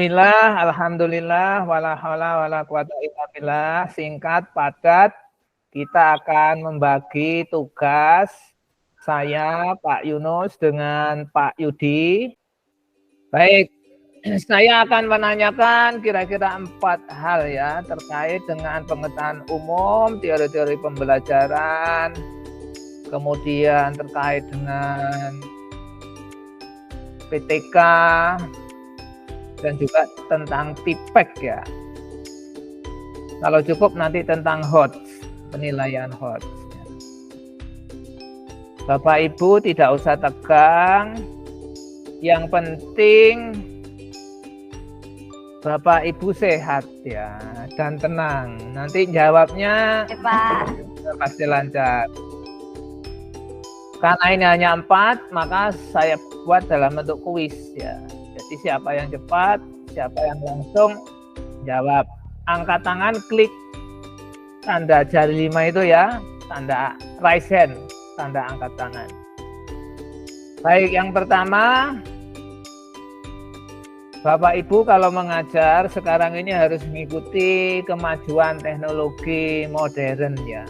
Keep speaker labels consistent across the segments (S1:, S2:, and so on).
S1: Bismillah, alhamdulillah, wala haula wala quwata illa billah. Singkat, padat, kita akan membagi tugas saya, Pak Yunus, dengan Pak Yudi. Baik, saya akan menanyakan kira-kira 4 hal ya, terkait dengan pengetahuan umum, teori-teori pembelajaran, kemudian terkait dengan PTK, dan juga tentang TIPEK ya. Kalau cukup nanti tentang HOTS, penilaian HOTS. Bapak Ibu tidak usah tegang, yang penting Bapak Ibu sehat ya, dan tenang. Nanti jawabnya pasti lancar. Karena ini hanya 4, maka saya buat dalam bentuk kuis ya. Jadi siapa yang cepat, siapa yang langsung jawab. Angkat tangan, klik tanda jari 5 itu ya, tanda raise hand, tanda angkat tangan. Baik, yang pertama, Bapak Ibu kalau mengajar sekarang ini harus mengikuti kemajuan teknologi modern ya.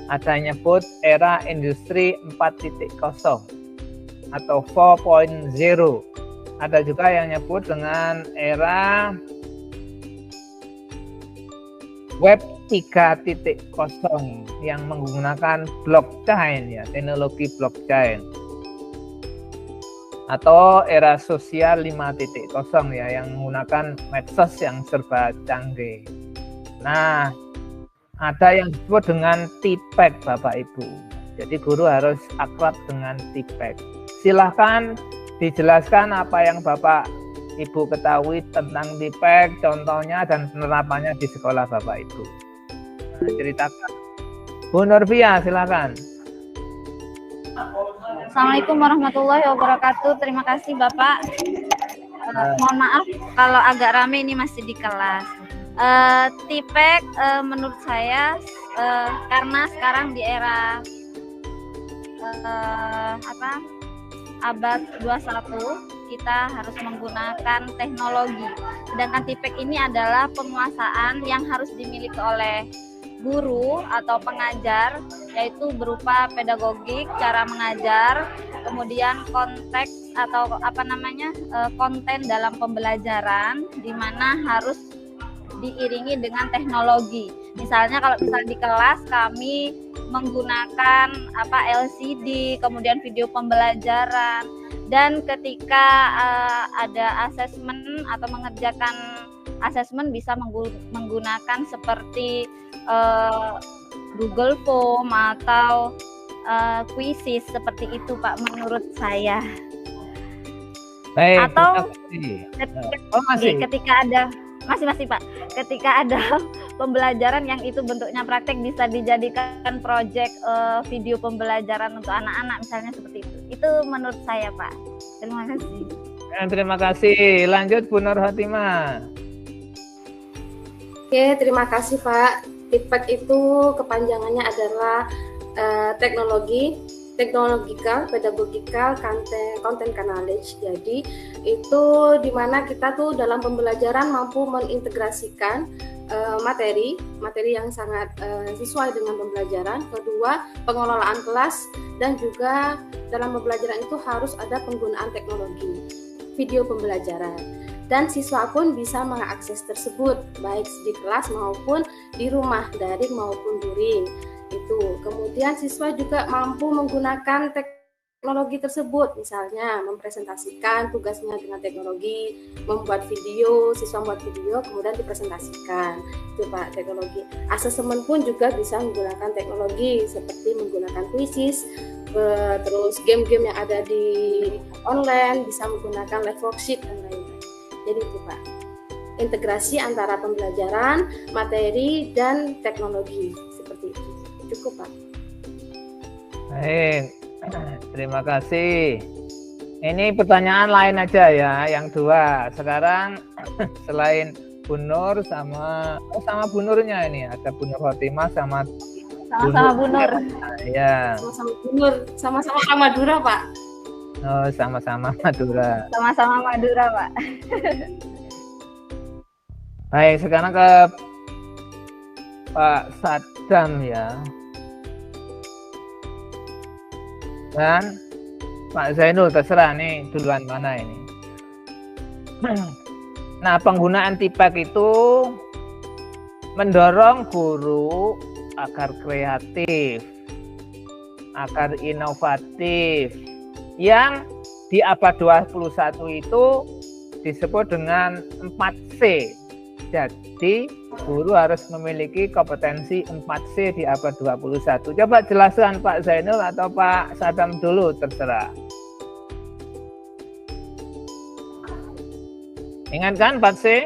S1: Ada yang nyebut era industri 4.0 atau 4.0. Ada juga yang nyebut dengan era web 3.0 yang menggunakan blockchain ya, teknologi blockchain. Atau era sosial 5.0 ya, yang menggunakan medsos yang serba canggih. Nah, ada yang disebut dengan TIPEK Bapak Ibu. Jadi guru harus akrab dengan TIPEK. Silahkan dijelaskan apa yang Bapak Ibu ketahui tentang TIPEK, contohnya dan penerapannya di sekolah Bapak Ibu. Nah, ceritakan. Bu Norvia, silakan.
S2: Assalamualaikum warahmatullahi wabarakatuh. Terima kasih Bapak. Mohon maaf kalau agak rame, ini masih di kelas. TIPEK menurut saya karena sekarang di era abad 21 kita harus menggunakan teknologi. Sedangkan TIPEK ini adalah penguasaan yang harus dimiliki oleh guru atau pengajar, yaitu berupa pedagogik, cara mengajar, kemudian konteks atau konten dalam pembelajaran, di mana harus diiringi dengan teknologi. Misalnya kalau di kelas kami menggunakan LCD, kemudian video pembelajaran, dan ketika ada asesmen atau mengerjakan asesmen bisa menggunakan seperti Google Form atau Quizzes, seperti itu Pak menurut saya.
S1: Baik,
S2: atau
S1: ketika
S2: ada masih Pak, ketika ada pembelajaran yang itu bentuknya praktek bisa dijadikan proyek video pembelajaran untuk anak-anak misalnya, seperti itu. Itu menurut saya Pak. Terima kasih.
S1: Terima kasih. Lanjut Bu Nur Hatimah.
S3: Oke, terima kasih Pak. TIPEK itu kepanjangannya adalah teknologi, technological, pedagogical, content knowledge. Jadi itu dimana kita tuh dalam pembelajaran mampu mengintegrasikan materi yang sangat sesuai dengan pembelajaran. Kedua, pengelolaan kelas, dan juga dalam pembelajaran itu harus ada penggunaan teknologi video pembelajaran. Dan siswa pun bisa mengakses tersebut baik di kelas maupun di rumah, daring maupun luring. Itu. Kemudian siswa juga mampu menggunakan teknologi tersebut, misalnya mempresentasikan tugasnya dengan teknologi, membuat video, siswa membuat video kemudian dipresentasikan. Itu Pak, teknologi. Asesmen pun juga bisa menggunakan teknologi seperti menggunakan Quizzes, terus game-game yang ada di online bisa menggunakan live worksheet dan lain-lain. Jadi itu Pak, integrasi antara pembelajaran, materi, dan teknologi, seperti itu. Cukup Pak.
S1: Baik, terima kasih. Ini pertanyaan lain aja ya, yang 2. Sekarang selain Bu Nur sama Bu Nurnya ini, ada Bu Nur Hatimah sama
S2: Bu Nur.
S1: Ya.
S3: Sama-sama Bu Nur, sama-sama Madura Pak.
S1: Oh, sama-sama Madura.
S2: Sama-sama Madura Pak.
S1: Baik, sekarang ke Pak Sadam ya. Dan Pak Zainul, terserah nih duluan mana ini. Nah, penggunaan TIPEK itu mendorong guru agar kreatif, agar inovatif, yang di abad 21 itu disebut dengan 4C. Jadi guru harus memiliki kompetensi 4C di abad 21. Coba jelaskan Pak Zainul atau Pak Sadam dulu, terserah. Ingat kan 4C?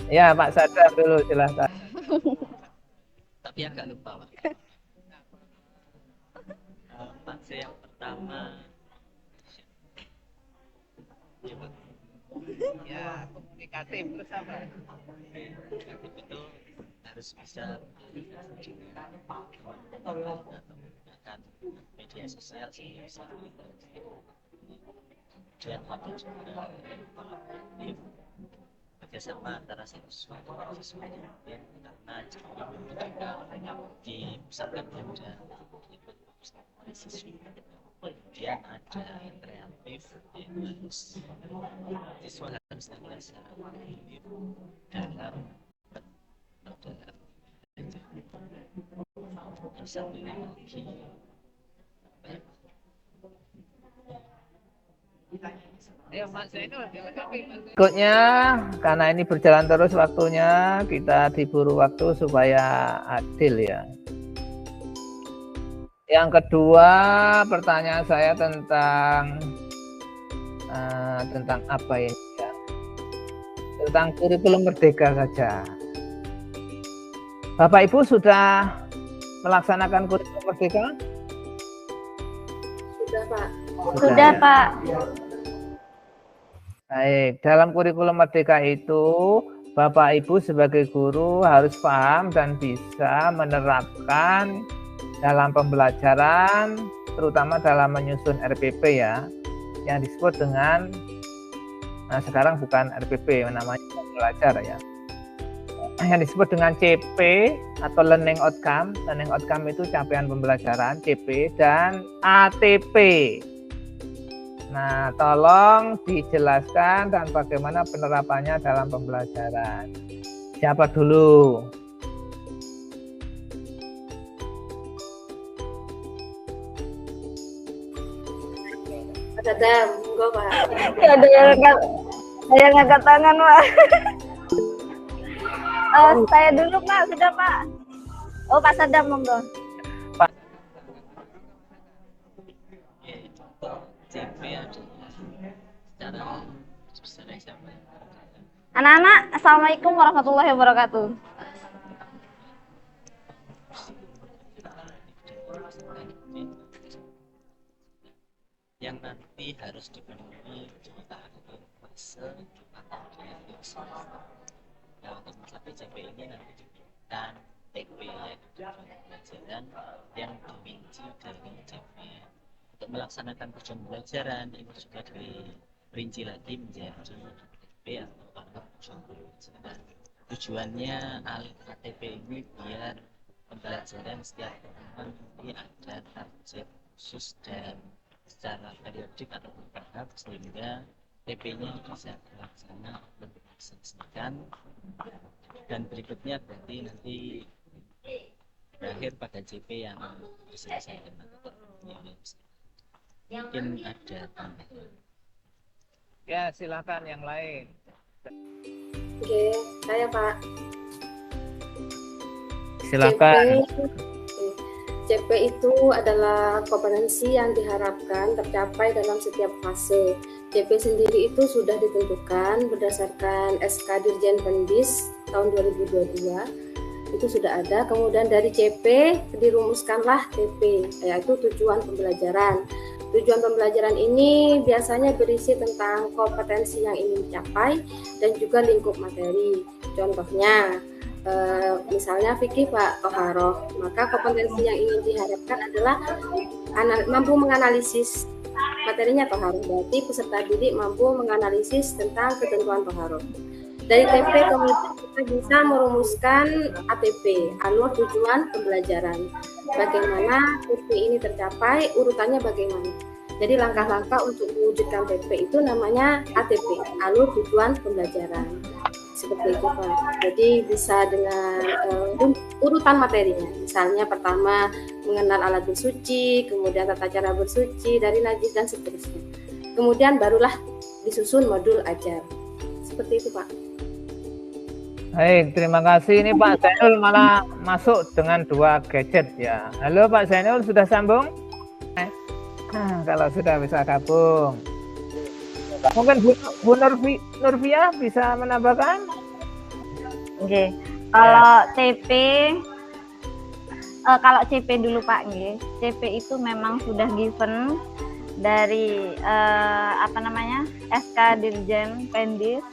S1: Ya, Pak Sadam dulu jelaskan.
S4: Tapi agak lupa, Pak. 4C yang pertama. Ya, Pak.
S1: Ya, komunikatif terus apa?
S4: Komunikatif itu harus bisa menggunakan media sosial sehingga bisa dan waktu juga kolaboratif kerjasama antara siswa dan siswanya, karena ketika dipusatkan pada siswa, kemudian ada yang kreatif, harus siswa harus terbiasa dalam satu lagi
S1: berikutnya, karena ini berjalan terus waktunya, kita diburu waktu supaya adil ya. Yang kedua, pertanyaan saya tentang apa ini ya? Tentang kurikulum merdeka saja. Bapak Ibu sudah melaksanakan kurikulum merdeka?
S3: Sudah, Pak.
S2: Sudah, Pak.
S1: Baik, dalam kurikulum merdeka itu Bapak Ibu sebagai guru harus paham dan bisa menerapkan dalam pembelajaran, terutama dalam menyusun RPP ya, yang disebut dengan, nah sekarang bukan RPP, namanya pembelajar ya, yang disebut dengan CP atau Learning Outcome. Learning Outcome itu capaian pembelajaran, CP, dan ATP. Nah, tolong dijelaskan dan bagaimana penerapannya dalam pembelajaran. Siapa dulu?
S3: Ada monggo, Pak.
S2: Ada yang ngangkat tangan, Pak. Saya dulu, Pak. Sudah, Pak. Oh, Pak Sadam, monggo.
S4: CP adalah secara SMA.
S2: Anak-anak, Assalamualaikum warahmatullahi wabarakatuh.
S4: Yang nanti harus dipenuhi di akhir fase nah, untuk mencapai CP ini nanti diberikan TP, yaitu pembelajaran yang dirinci dari CP. Untuk melaksanakan tujuan pembelajaran ini juga diperinci lagi menjadi TP atau tujuan pembelajaran. Tujuannya ATP ini biar pembelajaran setiap orang nanti ada target khusus dan secara periodik atau bertahap sehingga TP-nya bisa terlaksana lebih selesaikan, dan berikutnya berarti nanti berakhir pada CP yang diselesaikan. Mungkin ada tambahan.
S1: Ya, silakan yang lain.
S3: Oke, saya Pak.
S1: Silakan.
S3: CP itu adalah kompetensi yang diharapkan tercapai dalam setiap fase. CP sendiri itu sudah ditentukan berdasarkan SK Dirjen Pendis tahun 2022. Itu sudah ada. Kemudian dari CP dirumuskanlah TP, yaitu tujuan pembelajaran. Tujuan pembelajaran ini biasanya berisi tentang kompetensi yang ingin dicapai dan juga lingkup materi. Contohnya, misalnya fikih Pak Toharoh, maka kompetensi yang ingin diharapkan adalah mampu menganalisis Materinya toharoh, berarti peserta didik mampu menganalisis tentang ketentuan toharoh. Dari TP kemudian kita bisa merumuskan ATP, alur tujuan pembelajaran. Bagaimana TP ini tercapai, urutannya bagaimana. Jadi langkah-langkah untuk mewujudkan TP itu namanya ATP, alur tujuan pembelajaran. Seperti itu Pak. Jadi bisa dengan urutan materinya. Misalnya pertama mengenal alat bersuci, kemudian tata cara bersuci dari najis dan seterusnya. Kemudian barulah disusun modul ajar. Seperti itu Pak.
S1: Baik, terima kasih. Ini Pak Zainul malah masuk dengan 2 gadget ya. Halo Pak Zainul, sudah sambung? Kalau sudah bisa gabung. Mungkin Bu Nurfia bisa menambahkan?
S2: Oke. Kalau TP, kalau CP dulu Pak, nggih. CP itu memang sudah given dari SK Dirjen Pendis.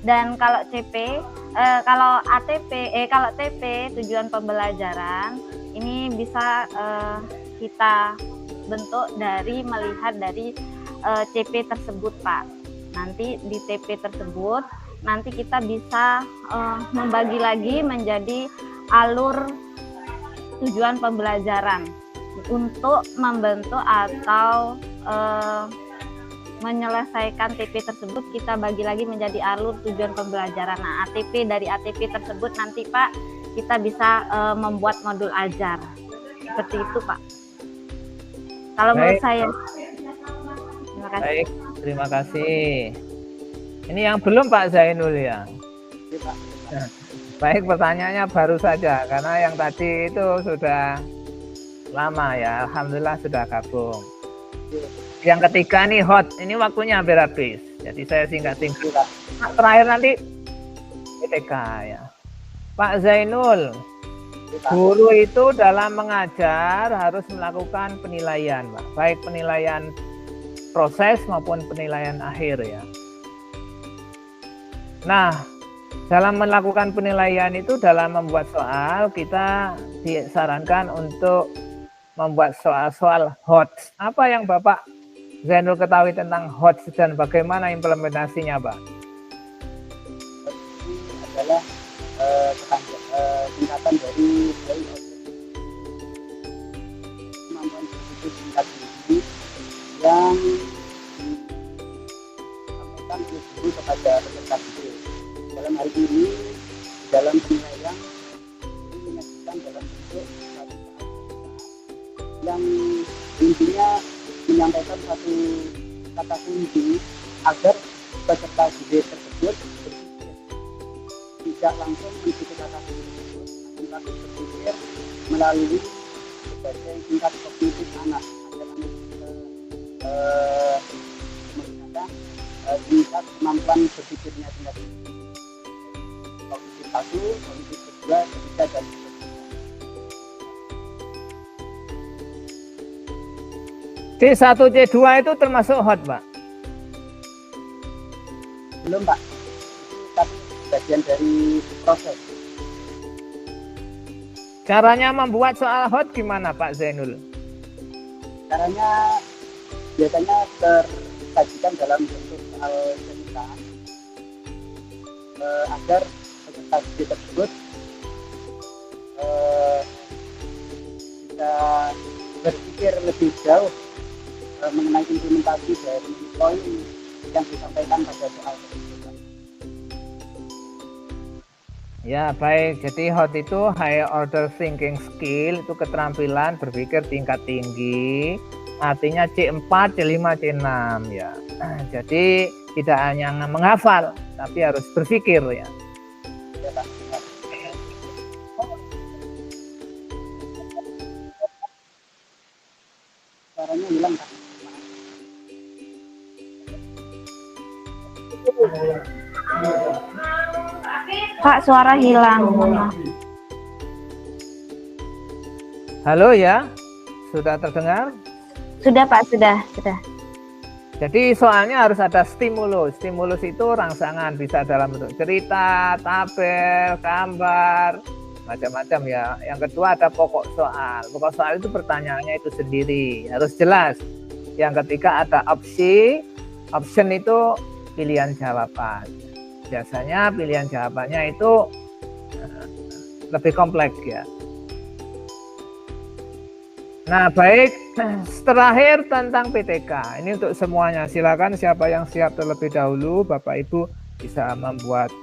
S2: Dan kalau CP, kalau TP tujuan pembelajaran ini bisa kita bentuk melihat dari CP tersebut Pak. Nanti di TP tersebut nanti kita bisa membagi lagi menjadi alur tujuan pembelajaran untuk membentuk atau menyelesaikan TP tersebut kita bagi lagi menjadi alur tujuan pembelajaran. Nah, dari ATP tersebut nanti Pak kita bisa membuat modul ajar. Seperti itu Pak. Kalau menurut saya. Terima kasih.
S1: Baik, terima kasih. Ini yang belum Pak Zainul ya. Baik, pertanyaannya baru saja karena yang tadi itu sudah lama ya. Alhamdulillah sudah gabung. Yang ketiga nih hot, ini waktunya hampir habis. Jadi saya singkat-singkat. Terakhir nanti ITK ya. Pak Zainul, guru itu dalam mengajar harus melakukan penilaian, Pak. Baik penilaian proses maupun penilaian akhir ya. Nah, dalam melakukan penilaian itu dalam membuat soal kita disarankan untuk membuat soal-soal HOTS. Apa yang Bapak Zainul ketahui tentang HOTS dan bagaimana implementasinya, Pak?
S5: Ini adalah tingkatan dari kemampuan berpikir tingkat tinggi yang disampaikan oleh guru kepada peserta didik. Dalam hal ini, dalam penilaian ini menyajikan dalam bentuk satu yang intinya menyampaikan satu kata kunci agar peserta didik tersebut tidak langsung mengikuti kata kunci tersebut, tetapi berpikir melalui berbagai tingkat kognitif anak agar anak menggunakan tingkat kemampuan berpikirnya tingkat kognitif 1, kognitif 2, ketiga dan
S1: C1, C2 itu termasuk hot, Pak?
S5: Belum, Pak. Tapi bagian dari proses.
S1: Caranya membuat soal hot gimana, Pak Zainul?
S5: Caranya biasanya tersajikan dalam bentuk soal cerita agar peserta didik tersebut bisa berpikir lebih jauh mengenai implementasi dari poin yang disampaikan pada soal tersebut.
S1: Ya, baik. Jadi HOT itu high order thinking skill, itu keterampilan berpikir tingkat tinggi. Artinya C4, C5, C6 ya. Jadi tidak hanya menghafal, tapi harus berpikir ya.
S5: Ya, Pak. Caranya hilang, Pak.
S2: Pak, suara hilang.
S1: Halo ya, sudah terdengar?
S2: Sudah Pak, sudah.
S1: Jadi soalnya harus ada stimulus. Stimulus itu rangsangan, bisa dalam bentuk cerita, tabel, gambar, macam-macam ya. Yang kedua ada pokok soal. Pokok soal itu pertanyaannya itu sendiri, harus jelas. Yang ketiga ada opsi. Option itu pilihan jawaban. Biasanya pilihan jawabannya itu lebih kompleks ya. Nah, baik, terakhir tentang PTK. Ini untuk semuanya. Silakan siapa yang siap terlebih dahulu, Bapak Ibu bisa membuat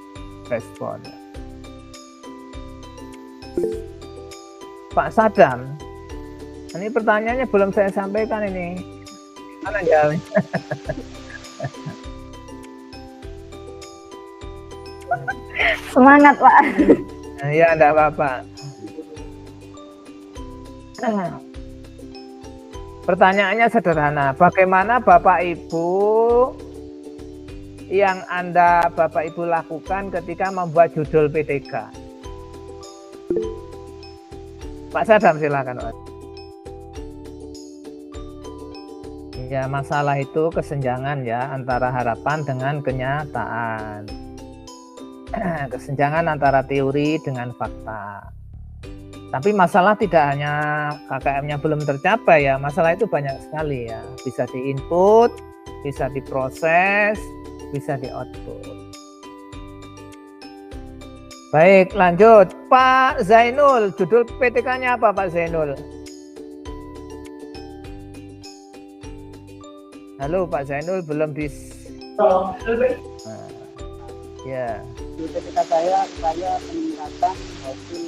S1: respon. Pak Sadam, ini pertanyaannya belum saya sampaikan ini. Mana jawabnya?
S2: Semangat, Pak.
S1: Ya, enggak apa-apa. Pertanyaannya sederhana. Bagaimana Bapak Ibu yang Bapak Ibu lakukan ketika membuat judul PTK? Pak Sadam, silakan, Pak. Ya, masalah itu kesenjangan ya antara harapan dengan kenyataan. Kesenjangan antara teori dengan fakta. Tapi masalah tidak hanya KKM-nya belum tercapai ya, masalah itu banyak sekali ya. Bisa di-input, bisa diproses, bisa di-output. Baik, lanjut. Pak Zainul, judul PTK-nya apa Pak Zainul? Halo Pak Zainul, belum di... Ya.
S5: Di PTK saya peningkatan hasil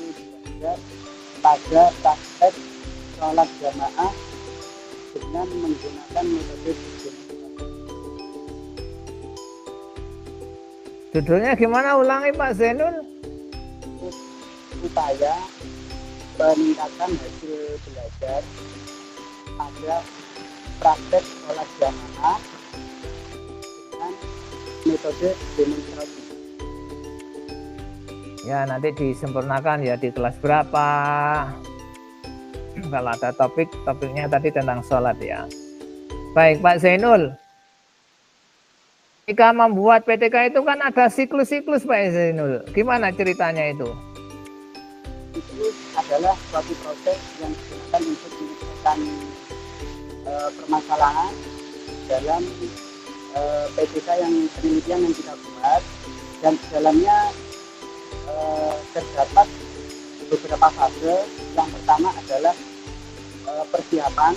S5: belajar pada praktek sholat jamaah dengan menggunakan metode
S1: Judulnya gimana? Ulangi Pak Zainul.
S5: Upaya peningkatan hasil belajar pada praktek sholat jamaah dengan metode demonstrasi.
S1: Ya, nanti disempurnakan ya di kelas berapa. Kalau ada topiknya tadi tentang sholat ya. Baik Pak Zainul. Jika membuat PTK itu kan ada siklus-siklus Pak Zainul. Gimana ceritanya itu?
S5: Siklus adalah suatu proses yang digunakan untuk menyelesaikan permasalahan dalam PTK yang penelitian yang kita buat, dan di dalamnya terdapat beberapa fase. Yang pertama adalah persiapan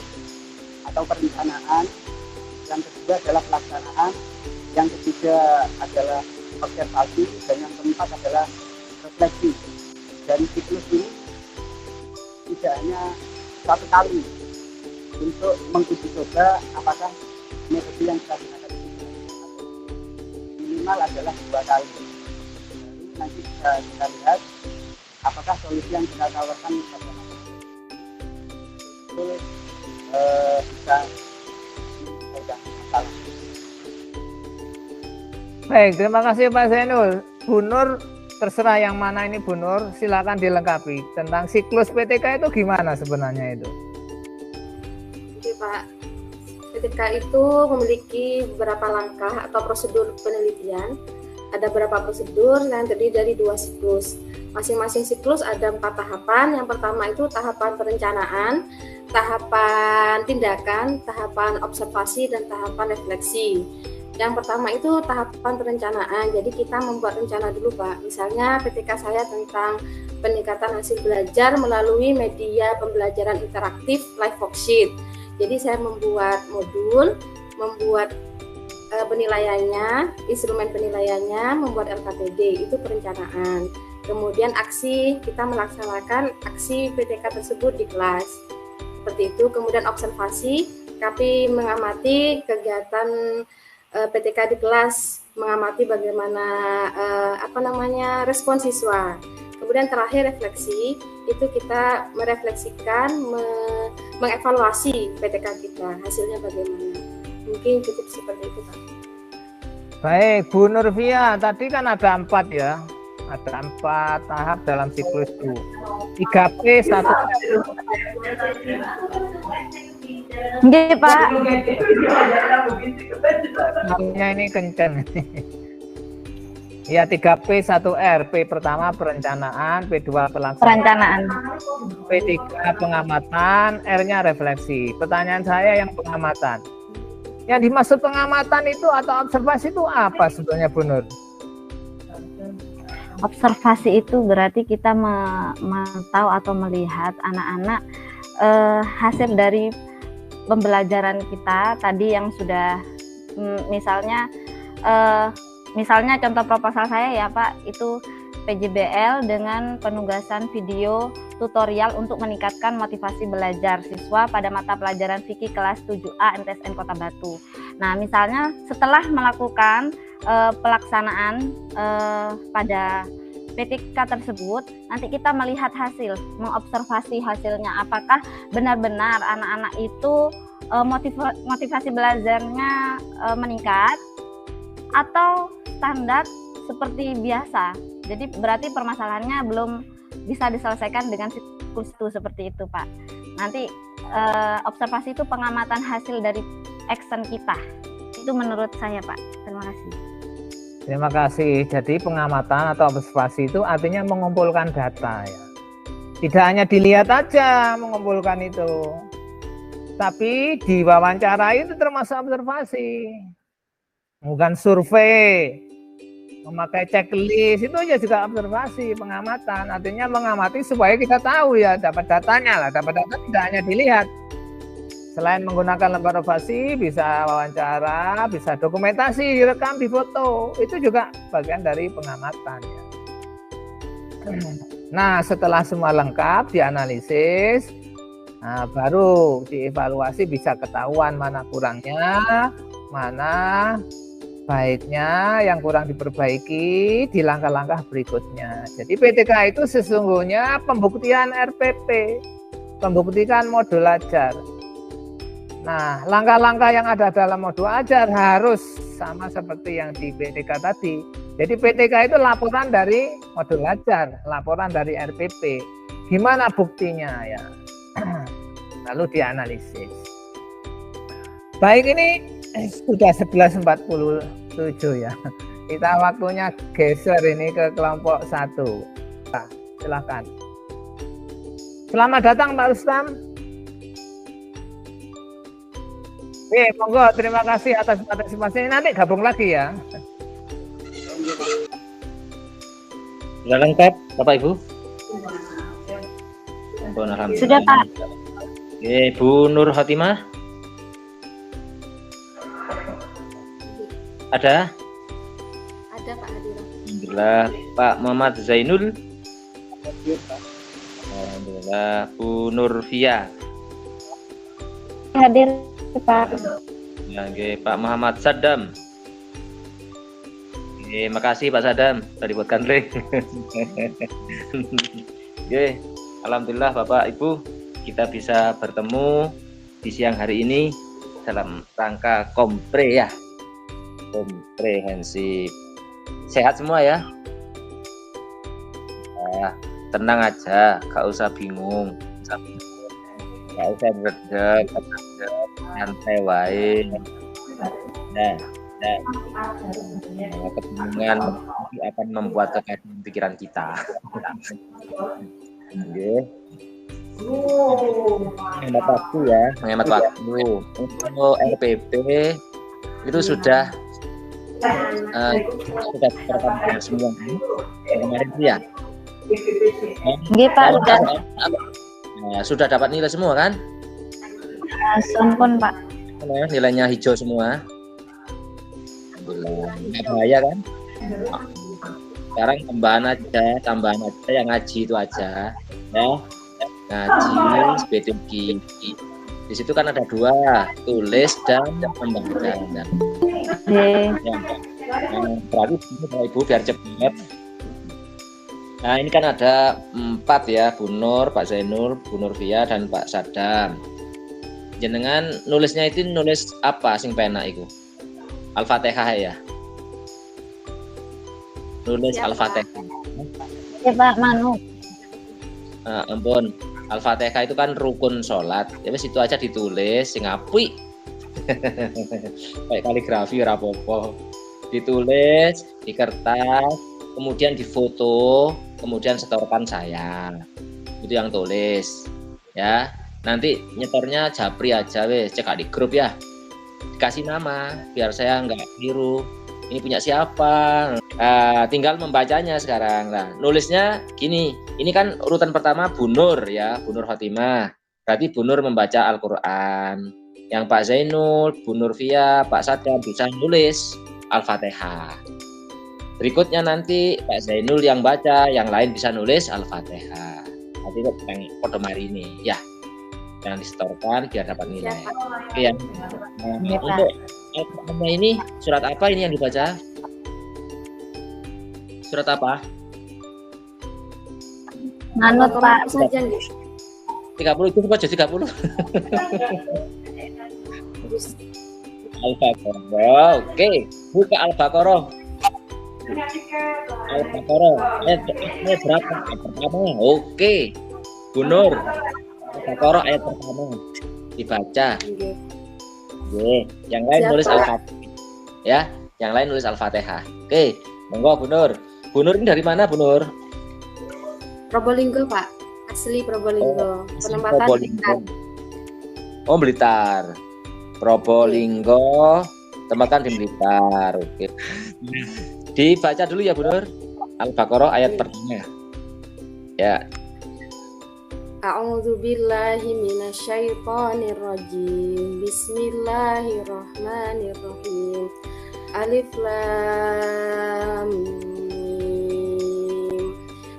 S5: atau perencanaan, yang kedua adalah pelaksanaan, yang ketiga adalah observasi, dan yang keempat adalah refleksi. Dan siklus ini tidak hanya satu kali untuk menguji coba apakah metode yang kita gunakan minimal adalah 2 kali. Nanti kita lihat apakah solusi yang kita tawarkan pada itu bisa menyelesaikan masalah.
S1: Baik, terima kasih Pak Zainul. Bu Nur, terserah yang mana ini Bu Nur, silakan dilengkapi tentang siklus PTK itu gimana sebenarnya itu.
S3: Oke Pak, PTK itu memiliki beberapa langkah atau prosedur penelitian. Ada beberapa prosedur yang terdiri dari 2 siklus. Masing-masing siklus ada 4 tahapan. Yang pertama itu tahapan perencanaan, tahapan tindakan, tahapan observasi, dan tahapan refleksi. Yang pertama itu tahapan perencanaan. Jadi kita membuat rencana dulu Pak. Misalnya PTK saya tentang peningkatan hasil belajar melalui media pembelajaran interaktif live worksheet. Jadi saya membuat modul, membuat penilaiannya, instrumen penilaiannya, membuat LKPD, itu perencanaan. Kemudian aksi, kita melaksanakan aksi PTK tersebut di kelas. Seperti itu. Kemudian observasi, kami mengamati kegiatan PTK di kelas, mengamati bagaimana respon siswa. Kemudian terakhir refleksi, itu kita merefleksikan, mengevaluasi PTK kita, hasilnya bagaimana. Mungkin cukup seperti itu Pak.
S1: Baik, Bu Nurvia, tadi kan ada 4 ya. Ada 4 tahap dalam siklus itu. 3P, 1
S2: Nggih, Pak.
S1: namanya ini kenceng. Ya, 3P, 1R. P pertama perencanaan, P2
S2: Perencanaan.
S1: P3 pengamatan, R-nya refleksi. Pertanyaan saya yang pengamatan. Yang dimaksud pengamatan itu atau observasi itu apa sebetulnya, Bu Nur?
S2: Observasi itu berarti kita memantau atau melihat anak-anak hasil dari pembelajaran kita tadi yang sudah misalnya contoh proposal saya ya Pak, itu PJBL dengan penugasan video tutorial untuk meningkatkan motivasi belajar siswa pada mata pelajaran fikih kelas 7A MTSN Kota Batu. Nah, misalnya setelah melakukan pelaksanaan pada PTK tersebut, nanti kita melihat hasil, mengobservasi hasilnya, apakah benar-benar anak-anak itu motivasi belajarnya meningkat atau standar seperti biasa. Jadi berarti permasalahannya belum bisa diselesaikan dengan siklus itu, seperti itu Pak. Nanti observasi itu pengamatan hasil dari action kita. Itu menurut saya Pak. Terima kasih.
S1: Terima kasih. Jadi pengamatan atau observasi itu artinya mengumpulkan data ya. Tidak hanya dilihat aja mengumpulkan itu, tapi diwawancarai itu termasuk observasi. Bukan survei, memakai checklist itu aja juga observasi, pengamatan. Artinya mengamati supaya kita tahu ya, dapat datanya lah. Dapat data tidak hanya dilihat. Selain menggunakan lembar observasi, bisa wawancara, bisa dokumentasi, direkam, difoto. Itu juga bagian dari pengamatan ya. Nah, setelah semua lengkap, dianalisis, nah, baru dievaluasi, bisa ketahuan mana kurangnya, mana baiknya, yang kurang diperbaiki di langkah-langkah berikutnya. Jadi PTK itu sesungguhnya pembuktian RPP, pembuktian modul ajar. Nah, langkah-langkah yang ada dalam modul ajar harus sama seperti yang di PTK tadi. Jadi PTK itu laporan dari modul ajar, laporan dari RPP. Gimana buktinya ya? Lalu dianalisis. Baik, ini sudah 11.47 ya. Kita waktunya geser ini ke kelompok 1. Nah, silakan. Selamat datang Pak Rustam. Oke, monggo, terima kasih atas partisipasinya. Nanti gabung lagi ya.
S6: Sudah lengkap Bapak Ibu?
S2: Sudah Pak.
S6: Oke, Bu Nur Khotimah. Ada?
S3: Ada Pak Hadira.
S6: Alhamdulillah. Pak Muhammad Zainul. Alhamdulillah. Bu Nurvia.
S2: Hadir Pak.
S6: Oke, Pak Muhammad Saddam. Oke, makasih Pak Saddam sudah dibuatkan link. Oke, alhamdulillah Bapak Ibu, kita bisa bertemu di siang hari ini dalam rangka kompre ya. Komprehensif. Sehat semua ya? Nah, tenang aja, gak usah bingung. Gak usah berdek, santai wae. Nah, kebingungan akan membuat kekacauan pikiran kita. Menghemat waktu ya, menghemat waktu. Untuk RPP itu sudah terkait semua kemarin ya.
S2: Nggih Pak, udah.
S6: Nah, sudah dapat nilai semua kan?
S2: Sampun Pak.
S6: Nah, nilainya hijau semua. Alhamdulillah. Nggak bahaya kan? Sekarang tambahan aja yang ngaji itu aja. Ya. Ngaji, SPTG. Di situ kan ada 2, tulis dan membaca. Ya. Berarti Bapak Ibu biar cepat. Nah, ini kan ada 4 ya, Bu Nur, Pak Zainul, Bu Nurvia, dan Pak Saddam. Jenengan nulisnya itu nulis apa sing penak itu? Al-Fatihah ya? Nulis ya, Al-Fatihah.
S2: Ya Pak, Manu.
S6: Ampun, Al-Fatihah itu kan rukun sholat. Ya wis itu aja ditulis, sing apik. Kayak kaligrafi ora apa-apa. Ditulis di kertas, kemudian difoto, kemudian setorkan saya. Itu yang tulis. Ya. Nanti nyetornya Japri aja wes, cek di grup ya. kasih nama biar saya nggak keliru. Ini punya siapa? Tinggal membacanya sekarang. Nah, nulisnya gini. Ini kan urutan pertama Bu Nur ya, Bu Nur Khotimah. Berarti Bu Nur membaca Al-Quran. Yang Pak Zainul, Bu Nurvia, Pak Sadam bisa nulis Al-Fatihah. Berikutnya nanti Pak Zainul yang baca, yang lain bisa nulis Al-Fatihah. Nanti kok yang foto hari ini ya. Yang disetorkan biar dapat nilai. Oke ya. Nah, untuk Al-Fatihah ini surat apa ini yang dibaca? Surat apa?
S2: Manut Pak.
S3: Saja nih.
S6: 30 itu baca 30. Al-Baqarah. Oke, buka Al-Baqarah. Al-Baqarah. Ayat berapa? Ayat pertama. Oke. Bu Nur. Al-Baqarah ayat pertama. Dibaca. Oke, yang lain nulis Al-Fatihah. Ya, yang lain nulis Al-Fatihah. Oke, monggo Bu Nur. Bu Nur ini dari mana, Bu Nur?
S3: Probolinggo, Pak. Asli Probolinggo. Penempatan Blitar.
S6: Oh, Blitar. Probolinggo, tempatan di Blitar. Oke. Dibaca dulu ya, Bu Nur. Al-Baqarah ayat pertama. Ya.
S3: A'udzu billahi minasyaitonir rajim. Bismillahirrahmanirrahim. Alif lam mim.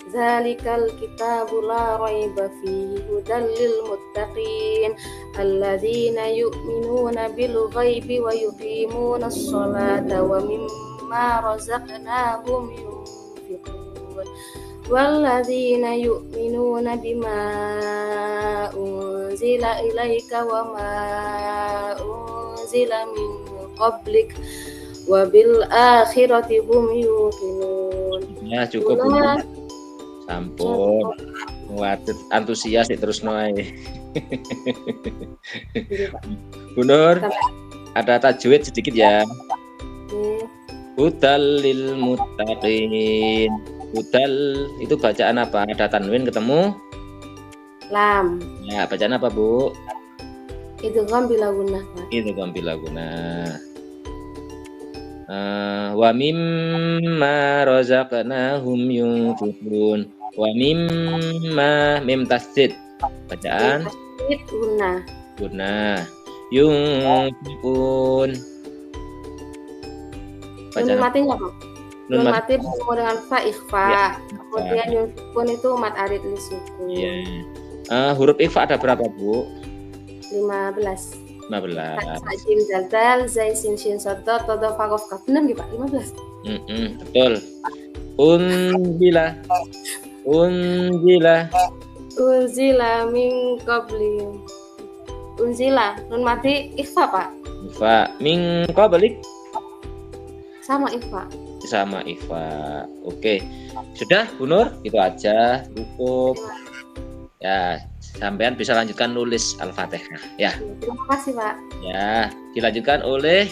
S3: Dzalikal kitabu la raiba fihi hudal lil muttaqin alladzina yu'minuna bil ghaibi wa yuqimuna sholata wa mimma razaqnahum yunfiqun. والذين يؤمنون بما أنزل إليك وما أنزل من قبلك وبالآخرة هم يوقنون.
S6: Ya cukup Bu. Sampun. Waduh, antusias terus noe. Bu Nur, ada tajwid sedikit ya. Hudal lil muttaqin. Hudal itu bacaan apa? Ada tanwin ketemu
S3: lam.
S6: Ya, bacaan apa, Bu?
S3: Idgham bila gunnah, Pak.
S6: Idgham bila gunnah. Wa mimma razaqnahum yunfiqun. Wa mimma mim tasdid. Bacaan
S3: tasdid gunnah.
S6: Gunnah. Yunfiqun.
S3: Nun matinya, Pak. Nun mati bertemu dengan fa ikhfa.
S6: Ya.
S3: Kemudian yunfiqun itu mat arid li sukun.
S6: Iya. Huruf ikhfa ada berapa, Bu?
S3: 15.
S6: 15.
S3: Jim zalzal zai sin shin sadda tada fa qaf kaf. Benar nggih, Pak? 15.
S6: Betul. Unzila min
S3: qabli. Unzila nun mati ikhfa, Pak.
S6: Ikhfa min qablik
S3: Sama ikhfa.
S6: Sama ikhfa. Oke. Sudah, Bu Nur? Itu aja, cukup. Ya, sampean bisa lanjutkan nulis Al-Fatihah ya.
S3: Terima kasih, Pak.
S6: Ya, dilanjutkan oleh